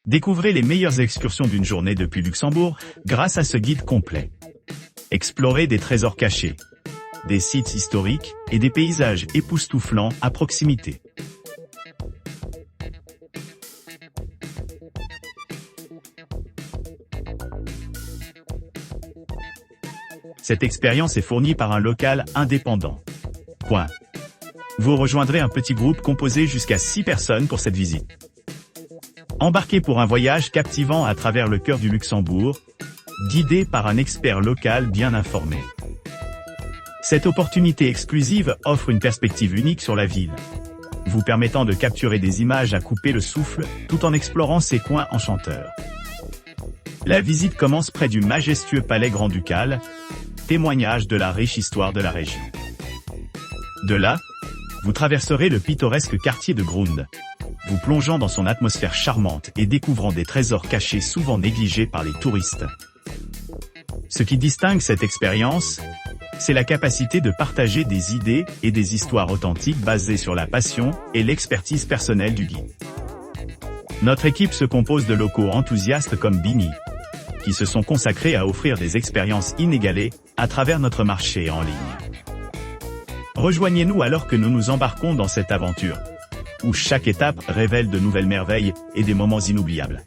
Découvrez les meilleures excursions d'une journée depuis Luxembourg grâce à ce guide complet. Explorez des trésors cachés, des sites historiques et des paysages époustouflants à proximité. Cette expérience est fournie par un local indépendant. Vous rejoindrez un petit groupe composé jusqu'à 6 personnes pour cette visite. Embarquez pour un voyage captivant à travers le cœur du Luxembourg, guidé par un expert local bien informé. Cette opportunité exclusive offre une perspective unique sur la ville, vous permettant de capturer des images à couper le souffle tout en explorant ses coins enchanteurs. La visite commence près du majestueux palais grand-ducal, témoignage de la riche histoire de la région. De là, vous traverserez le pittoresque quartier de Grund, vous plongeant dans son atmosphère charmante et découvrant des trésors cachés souvent négligés par les touristes. Ce qui distingue cette expérience, c'est la capacité de partager des idées et des histoires authentiques basées sur la passion et l'expertise personnelle du guide. Notre équipe se compose de locaux enthousiastes comme Bini, qui se sont consacrés à offrir des expériences inégalées à travers notre marché en ligne. Rejoignez-nous alors que nous nous embarquons dans cette aventure, où chaque étape révèle de nouvelles merveilles et des moments inoubliables.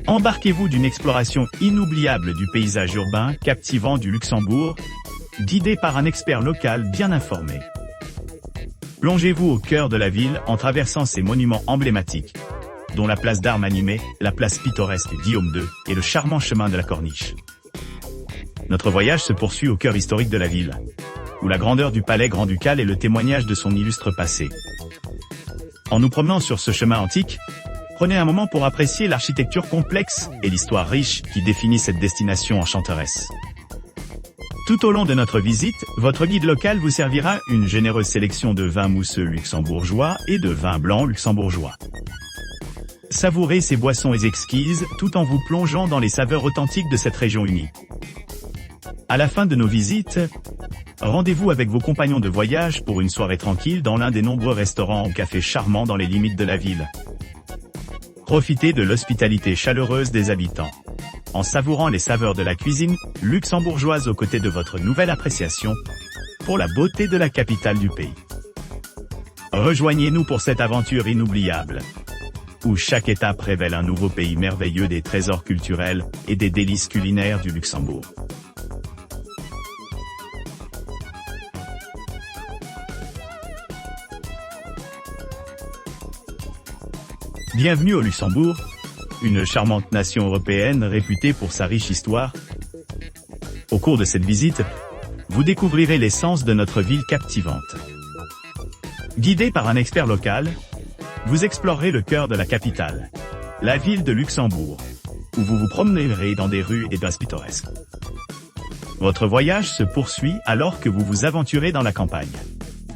Embarquez-vous d'une exploration inoubliable du paysage urbain captivant du Luxembourg, guidé par un expert local bien informé. Plongez-vous au cœur de la ville en traversant ses monuments emblématiques, dont la place d'Armes animée, la place pittoresque Guillaume II et le charmant chemin de la Corniche. Notre voyage se poursuit au cœur historique de la ville, où la grandeur du palais grand-ducal est le témoignage de son illustre passé. En nous promenant sur ce chemin antique, prenez un moment pour apprécier l'architecture complexe et l'histoire riche qui définit cette destination enchanteresse. Tout au long de notre visite, votre guide local vous servira une généreuse sélection de vins mousseux luxembourgeois et de vins blancs luxembourgeois. Savourez ces boissons exquises tout en vous plongeant dans les saveurs authentiques de cette région unie. À la fin de nos visites, rendez-vous avec vos compagnons de voyage pour une soirée tranquille dans l'un des nombreux restaurants ou cafés charmants dans les limites de la ville. Profitez de l'hospitalité chaleureuse des habitants, en savourant les saveurs de la cuisine luxembourgeoise aux côtés de votre nouvelle appréciation pour la beauté de la capitale du pays. Rejoignez-nous pour cette aventure inoubliable, où chaque étape révèle un nouveau pays merveilleux des trésors culturels et des délices culinaires du Luxembourg. Bienvenue au Luxembourg, une charmante nation européenne réputée pour sa riche histoire. Au cours de cette visite, vous découvrirez l'essence de notre ville captivante. Guidé par un expert local, vous explorerez le cœur de la capitale, la ville de Luxembourg, où vous vous promènerez dans des rues et places pittoresques. Votre voyage se poursuit alors que vous vous aventurez dans la campagne,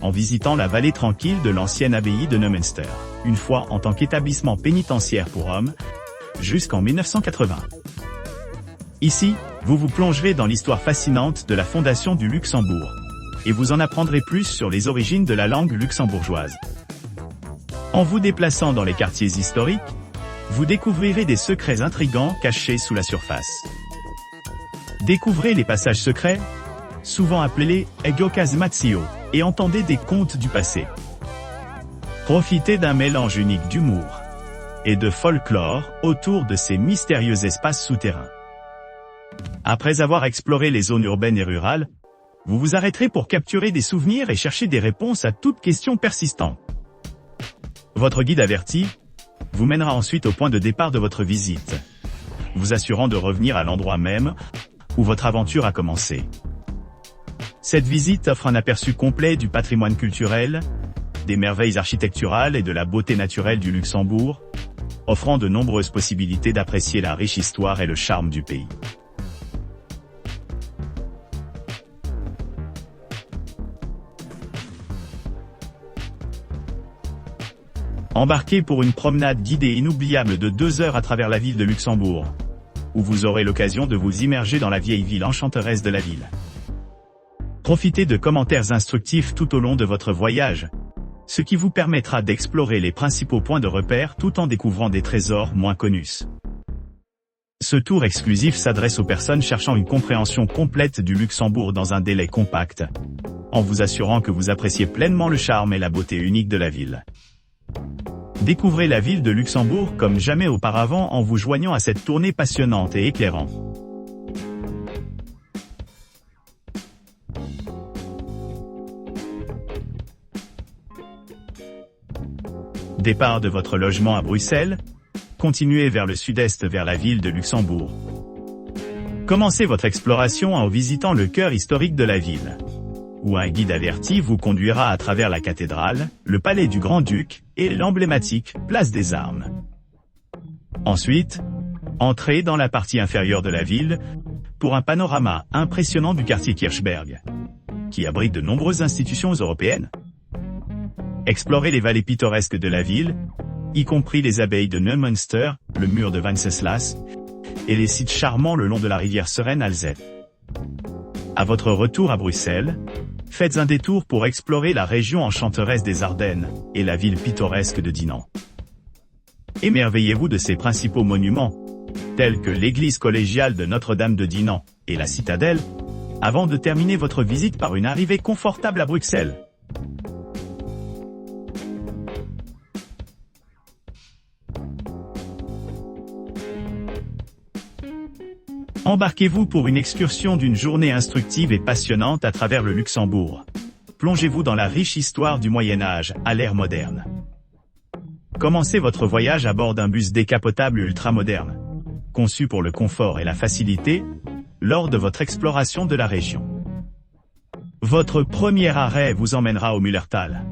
en visitant la vallée tranquille de l'ancienne abbaye de Neumünster, une fois en tant qu'établissement pénitentiaire pour hommes, jusqu'en 1980. Ici, vous vous plongerez dans l'histoire fascinante de la fondation du Luxembourg, et vous en apprendrez plus sur les origines de la langue luxembourgeoise. En vous déplaçant dans les quartiers historiques, vous découvrirez des secrets intrigants cachés sous la surface. Découvrez les passages secrets, souvent appelés Egokazmatio, et entendez des contes du passé. Profitez d'un mélange unique d'humour et de folklore autour de ces mystérieux espaces souterrains. Après avoir exploré les zones urbaines et rurales, vous vous arrêterez pour capturer des souvenirs et chercher des réponses à toutes questions persistantes. Votre guide averti vous mènera ensuite au point de départ de votre visite, vous assurant de revenir à l'endroit même où votre aventure a commencé. Cette visite offre un aperçu complet du patrimoine culturel, des merveilles architecturales et de la beauté naturelle du Luxembourg, offrant de nombreuses possibilités d'apprécier la riche histoire et le charme du pays. Embarquez pour une promenade guidée inoubliable de 2 heures à travers la ville de Luxembourg, où vous aurez l'occasion de vous immerger dans la vieille ville enchanteresse de la ville. Profitez de commentaires instructifs tout au long de votre voyage, ce qui vous permettra d'explorer les principaux points de repère tout en découvrant des trésors moins connus. Ce tour exclusif s'adresse aux personnes cherchant une compréhension complète du Luxembourg dans un délai compact, en vous assurant que vous appréciez pleinement le charme et la beauté unique de la ville. Découvrez la ville de Luxembourg comme jamais auparavant en vous joignant à cette tournée passionnante et éclairante. Départ de votre logement à Bruxelles, continuez vers le sud-est vers la ville de Luxembourg. Commencez votre exploration en visitant le cœur historique de la ville, où un guide averti vous conduira à travers la cathédrale, le palais du Grand-Duc et l'emblématique Place des Armes. Ensuite, entrez dans la partie inférieure de la ville pour un panorama impressionnant du quartier Kirchberg, qui abrite de nombreuses institutions européennes. Explorez les vallées pittoresques de la ville, y compris les abbayes de Neumünster, le mur de Wenceslas, et les sites charmants le long de la rivière Seine-Alzette. À votre retour à Bruxelles, faites un détour pour explorer la région enchanteresse des Ardennes et la ville pittoresque de Dinan. Émerveillez-vous de ses principaux monuments, tels que l'église collégiale de Notre-Dame de Dinan et la citadelle, avant de terminer votre visite par une arrivée confortable à Bruxelles. Embarquez-vous pour une excursion d'une journée instructive et passionnante à travers le Luxembourg. Plongez-vous dans la riche histoire du Moyen-Âge à l'ère moderne. Commencez votre voyage à bord d'un bus décapotable ultramoderne, conçu pour le confort et la facilité, lors de votre exploration de la région. Votre premier arrêt vous emmènera au Mullertal,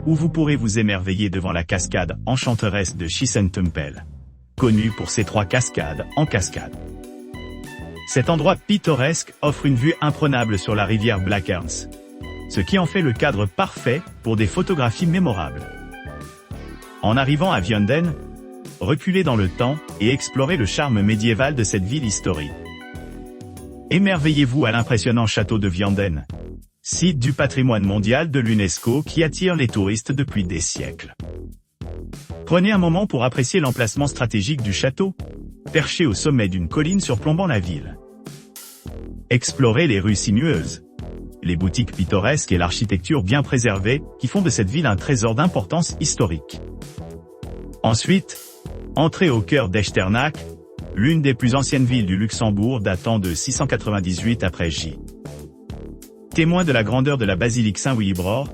où vous pourrez vous émerveiller devant la cascade enchanteresse de Schießentempel, connue pour ses 3 cascades en cascade. Cet endroit pittoresque offre une vue imprenable sur la rivière Blackerns, ce qui en fait le cadre parfait pour des photographies mémorables. En arrivant à Vianden, reculez dans le temps et explorez le charme médiéval de cette ville historique. Émerveillez-vous à l'impressionnant château de Vianden, site du patrimoine mondial de l'UNESCO qui attire les touristes depuis des siècles. Prenez un moment pour apprécier l'emplacement stratégique du château, perché au sommet d'une colline surplombant la ville. Explorez les rues sinueuses, les boutiques pittoresques et l'architecture bien préservée qui font de cette ville un trésor d'importance historique. Ensuite, entrez au cœur d'Echternach, l'une des plus anciennes villes du Luxembourg datant de 698 après J. Témoin de la grandeur de la basilique Saint-Willibrord,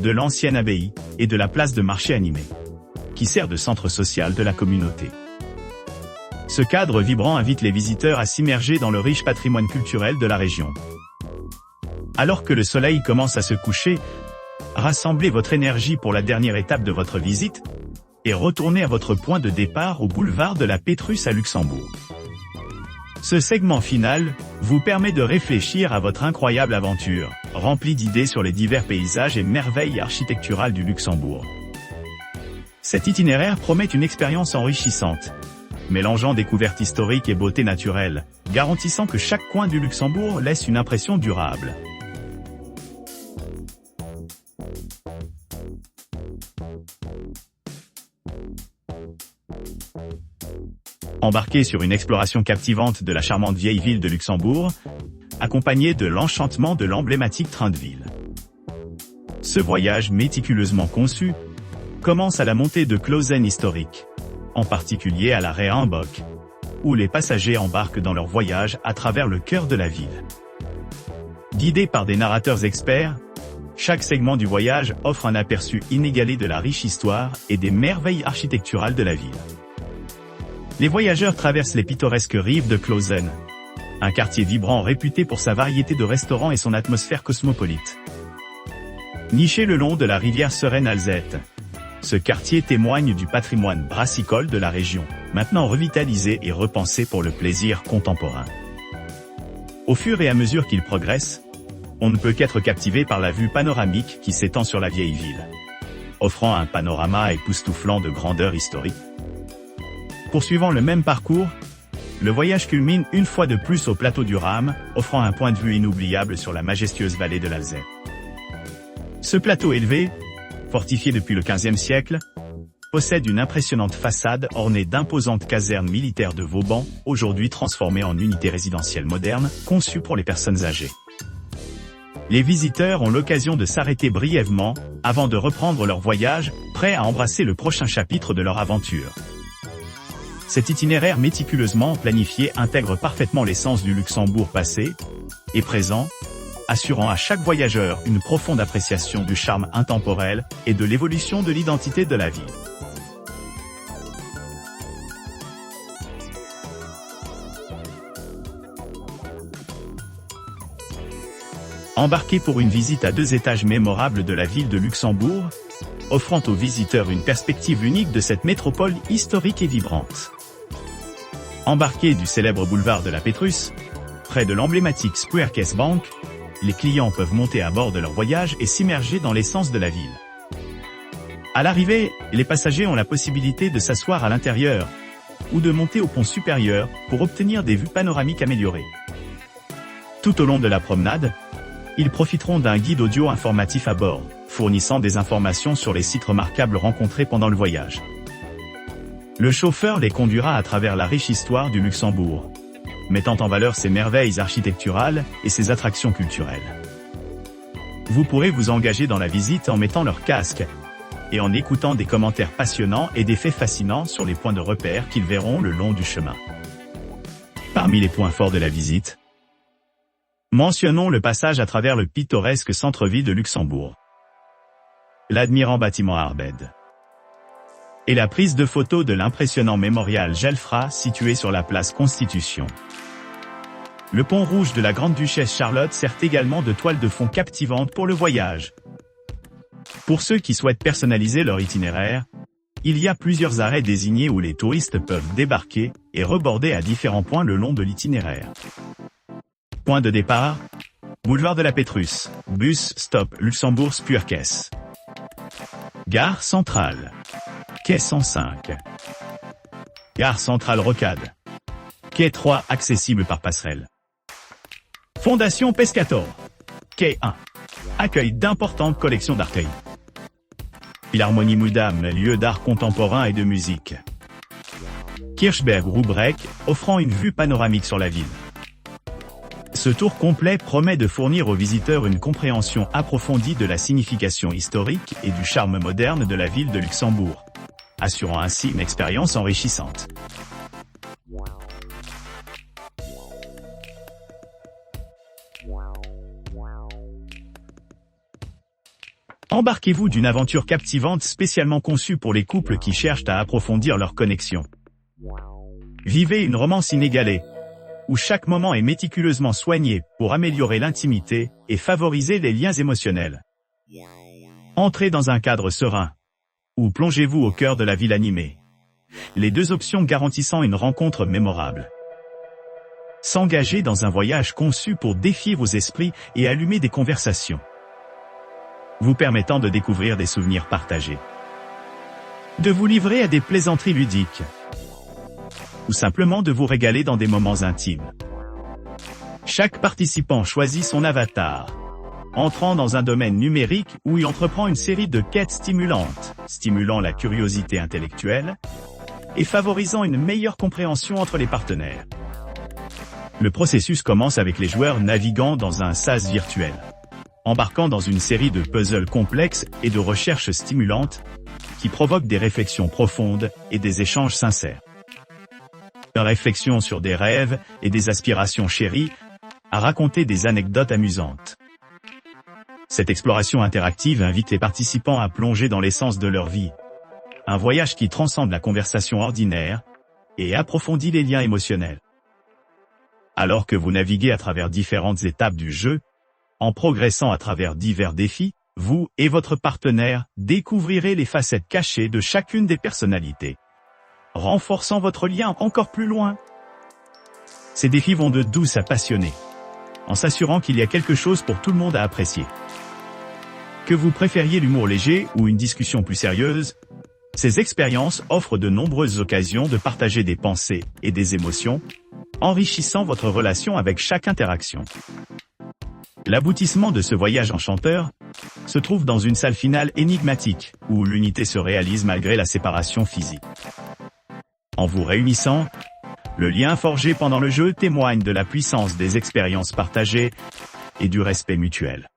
de l'ancienne abbaye et de la place de marché animé, qui sert de centre social de la communauté. Ce cadre vibrant invite les visiteurs à s'immerger dans le riche patrimoine culturel de la région. Alors que le soleil commence à se coucher, rassemblez votre énergie pour la dernière étape de votre visite et retournez à votre point de départ au boulevard de la Pétrus à Luxembourg. Ce segment final vous permet de réfléchir à votre incroyable aventure, remplie d'idées sur les divers paysages et merveilles architecturales du Luxembourg. Cet itinéraire promet une expérience enrichissante, mélangeant découvertes historiques et beauté naturelle, garantissant que chaque coin du Luxembourg laisse une impression durable. Embarquez sur une exploration captivante de la charmante vieille ville de Luxembourg, accompagnée de l'enchantement de l'emblématique train de ville. Ce voyage méticuleusement conçu commence à la montée de Klausen historique, en particulier à l'arrêt Hambock, où les passagers embarquent dans leur voyage à travers le cœur de la ville. Guidés par des narrateurs experts, chaque segment du voyage offre un aperçu inégalé de la riche histoire et des merveilles architecturales de la ville. Les voyageurs traversent les pittoresques rives de Klausen, un quartier vibrant réputé pour sa variété de restaurants et son atmosphère cosmopolite. Niché le long de la rivière Seine-Alzette, ce quartier témoigne du patrimoine brassicole de la région, maintenant revitalisé et repensé pour le plaisir contemporain. Au fur et à mesure qu'il progresse, on ne peut qu'être captivé par la vue panoramique qui s'étend sur la vieille ville, offrant un panorama époustouflant de grandeur historique. Poursuivant le même parcours, Le voyage culmine une fois de plus au plateau du Ram, offrant un point de vue inoubliable sur la majestueuse vallée de l'Alzette. Ce plateau élevé, fortifié depuis le XVe siècle, possède une impressionnante façade ornée d'imposantes casernes militaires de Vauban, aujourd'hui transformées en unités résidentielles modernes, conçues pour les personnes âgées. Les visiteurs ont l'occasion de s'arrêter brièvement, avant de reprendre leur voyage, prêts à embrasser le prochain chapitre de leur aventure. Cet itinéraire méticuleusement planifié intègre parfaitement l'essence du Luxembourg passé et présent, assurant à chaque voyageur une profonde appréciation du charme intemporel et de l'évolution de l'identité de la ville. Embarquez pour une visite à 2 étages mémorable de la ville de Luxembourg, offrant aux visiteurs une perspective unique de cette métropole historique et vibrante. Embarqués du célèbre boulevard de la Pétrus, près de l'emblématique Spuerkesbank, les clients peuvent monter à bord de leur voyage et s'immerger dans l'essence de la ville. À l'arrivée, les passagers ont la possibilité de s'asseoir à l'intérieur ou de monter au pont supérieur pour obtenir des vues panoramiques améliorées. Tout au long de la promenade, ils profiteront d'un guide audio informatif à bord, fournissant des informations sur les sites remarquables rencontrés pendant le voyage. Le chauffeur les conduira à travers la riche histoire du Luxembourg, mettant en valeur ses merveilles architecturales et ses attractions culturelles. Vous pourrez vous engager dans la visite en mettant leur casque et en écoutant des commentaires passionnants et des faits fascinants sur les points de repère qu'ils verront le long du chemin. Parmi les points forts de la visite, mentionnons le passage à travers le pittoresque centre-ville de Luxembourg, l'admirant bâtiment Arbed, et la prise de photos de l'impressionnant mémorial Jalfra situé sur la place Constitution. Le pont rouge de la Grande-Duchesse Charlotte sert également de toile de fond captivante pour le voyage. Pour ceux qui souhaitent personnaliser leur itinéraire, il y a plusieurs arrêts désignés où les touristes peuvent débarquer et reborder à différents points le long de l'itinéraire. Point de départ, boulevard de la Pétrus, bus stop Luxembourg Spuerkes. Gare centrale, quai 105. Gare centrale Rocade. Quai 3 accessible par passerelle. Fondation Pescator. Quai 1. Accueil d'importantes collections d'arcueils. Philharmonie Mudam, lieu d'art contemporain et de musique. Kirchberg-Roubrecht, offrant une vue panoramique sur la ville. Ce tour complet promet de fournir aux visiteurs une compréhension approfondie de la signification historique et du charme moderne de la ville de Luxembourg, assurant ainsi une expérience enrichissante. Embarquez-vous d'une aventure captivante spécialement conçue pour les couples qui cherchent à approfondir leur connexion. Vivez une romance inégalée, où chaque moment est méticuleusement soigné pour améliorer l'intimité et favoriser les liens émotionnels. Entrez dans un cadre serein, ou plongez-vous au cœur de la ville animée. Les 2 options garantissant une rencontre mémorable. S'engager dans un voyage conçu pour défier vos esprits et allumer des conversations, vous permettant de découvrir des souvenirs partagés, de vous livrer à des plaisanteries ludiques, ou simplement de vous régaler dans des moments intimes. Chaque participant choisit son avatar, entrant dans un domaine numérique où il entreprend une série de quêtes stimulantes, stimulant la curiosité intellectuelle et favorisant une meilleure compréhension entre les partenaires. Le processus commence avec les joueurs naviguant dans un sas virtuel, embarquant dans une série de puzzles complexes et de recherches stimulantes qui provoquent des réflexions profondes et des échanges sincères. Réflexion sur des rêves et des aspirations chéries, à raconter des anecdotes amusantes. Cette exploration interactive invite les participants à plonger dans l'essence de leur vie. Un voyage qui transcende la conversation ordinaire et approfondit les liens émotionnels. Alors que vous naviguez à travers différentes étapes du jeu, en progressant à travers divers défis, vous et votre partenaire découvrirez les facettes cachées de chacune des personnalités, renforçant votre lien encore plus loin. Ces défis vont de douce à passionnés, en s'assurant qu'il y a quelque chose pour tout le monde à apprécier. Que vous préfériez l'humour léger ou une discussion plus sérieuse, ces expériences offrent de nombreuses occasions de partager des pensées et des émotions, enrichissant votre relation avec chaque interaction. L'aboutissement de ce voyage enchanteur se trouve dans une salle finale énigmatique, où l'unité se réalise malgré la séparation physique. En vous réunissant, le lien forgé pendant le jeu témoigne de la puissance des expériences partagées et du respect mutuel.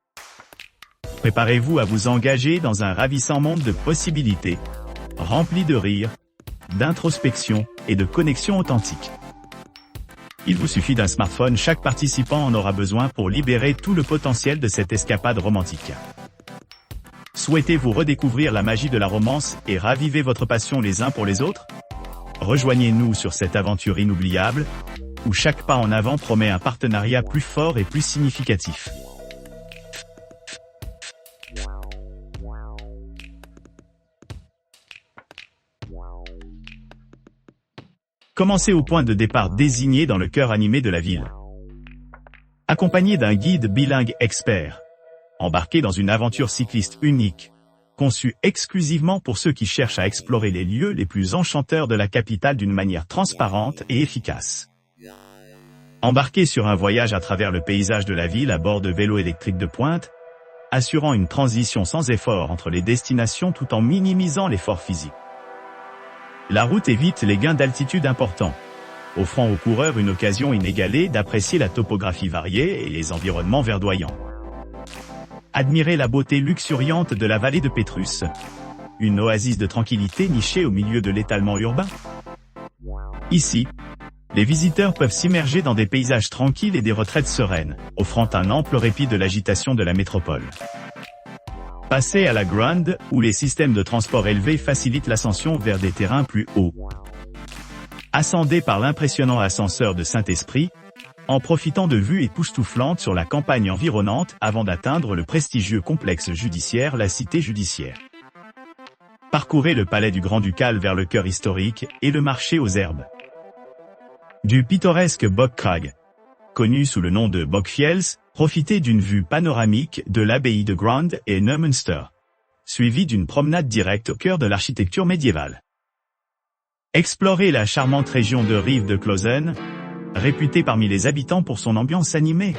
Préparez-vous à vous engager dans un ravissant monde de possibilités, rempli de rire, d'introspection et de connexions authentiques. Il vous suffit d'un smartphone, chaque participant en aura besoin pour libérer tout le potentiel de cette escapade romantique. Souhaitez-vous redécouvrir la magie de la romance et raviver votre passion les uns pour les autres? Rejoignez-nous sur cette aventure inoubliable, où chaque pas en avant promet un partenariat plus fort et plus significatif. Commencez au point de départ désigné dans le cœur animé de la ville. Accompagné d'un guide bilingue expert, embarquez dans une aventure cycliste unique, conçue exclusivement pour ceux qui cherchent à explorer les lieux les plus enchanteurs de la capitale d'une manière transparente et efficace. Embarquez sur un voyage à travers le paysage de la ville à bord de vélos électriques de pointe, assurant une transition sans effort entre les destinations tout en minimisant l'effort physique. La route évite les gains d'altitude importants, offrant aux coureurs une occasion inégalée d'apprécier la topographie variée et les environnements verdoyants. Admirez la beauté luxuriante de la vallée de Pétrus, une oasis de tranquillité nichée au milieu de l'étalement urbain. Ici, les visiteurs peuvent s'immerger dans des paysages tranquilles et des retraites sereines, offrant un ample répit de l'agitation de la métropole. Passez à la Grande, où les systèmes de transport élevés facilitent l'ascension vers des terrains plus hauts. Ascendez par l'impressionnant ascenseur de Saint-Esprit, en profitant de vues époustouflantes sur la campagne environnante avant d'atteindre le prestigieux complexe judiciaire, la Cité judiciaire. Parcourez le palais du Grand-Ducal vers le cœur historique et le marché aux herbes. Du pittoresque Bokkrag, connu sous le nom de Bokfjells, profitez d'une vue panoramique de l'abbaye de Grand et Neumünster, suivie d'une promenade directe au cœur de l'architecture médiévale. Explorez la charmante région de Rive de Klausen, réputée parmi les habitants pour son ambiance animée.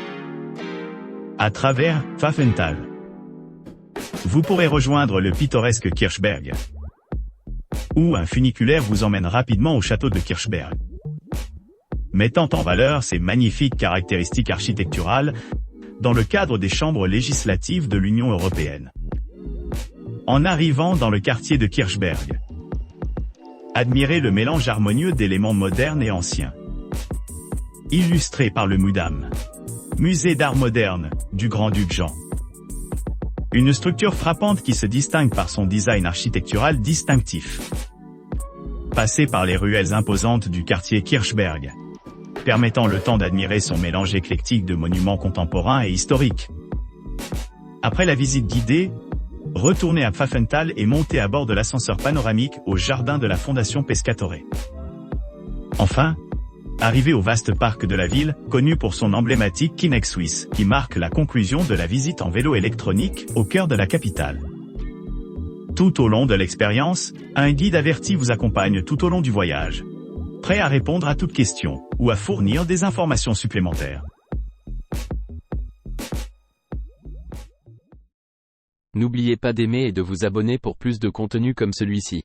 À travers Pfaffenthal, vous pourrez rejoindre le pittoresque Kirchberg, où un funiculaire vous emmène rapidement au château de Kirchberg. Mettant en valeur ses magnifiques caractéristiques architecturales, dans le cadre des chambres législatives de l'Union européenne. En arrivant dans le quartier de Kirchberg, admirez le mélange harmonieux d'éléments modernes et anciens. Illustré par le MUDAM, Musée d'art moderne, du Grand-Duc Jean. Une structure frappante qui se distingue par son design architectural distinctif. Passez par les ruelles imposantes du quartier Kirchberg, permettant le temps d'admirer son mélange éclectique de monuments contemporains et historiques. Après la visite guidée, retournez à Pfaffenthal et montez à bord de l'ascenseur panoramique au jardin de la Fondation Pescatore. Enfin, arrivez au vaste parc de la ville, connu pour son emblématique Kinex Suisse, qui marque la conclusion de la visite en vélo électronique au cœur de la capitale. Tout au long de l'expérience, un guide averti vous accompagne tout au long du voyage, prêt à répondre à toute question ou à fournir des informations supplémentaires. N'oubliez pas d'aimer et de vous abonner pour plus de contenu comme celui-ci.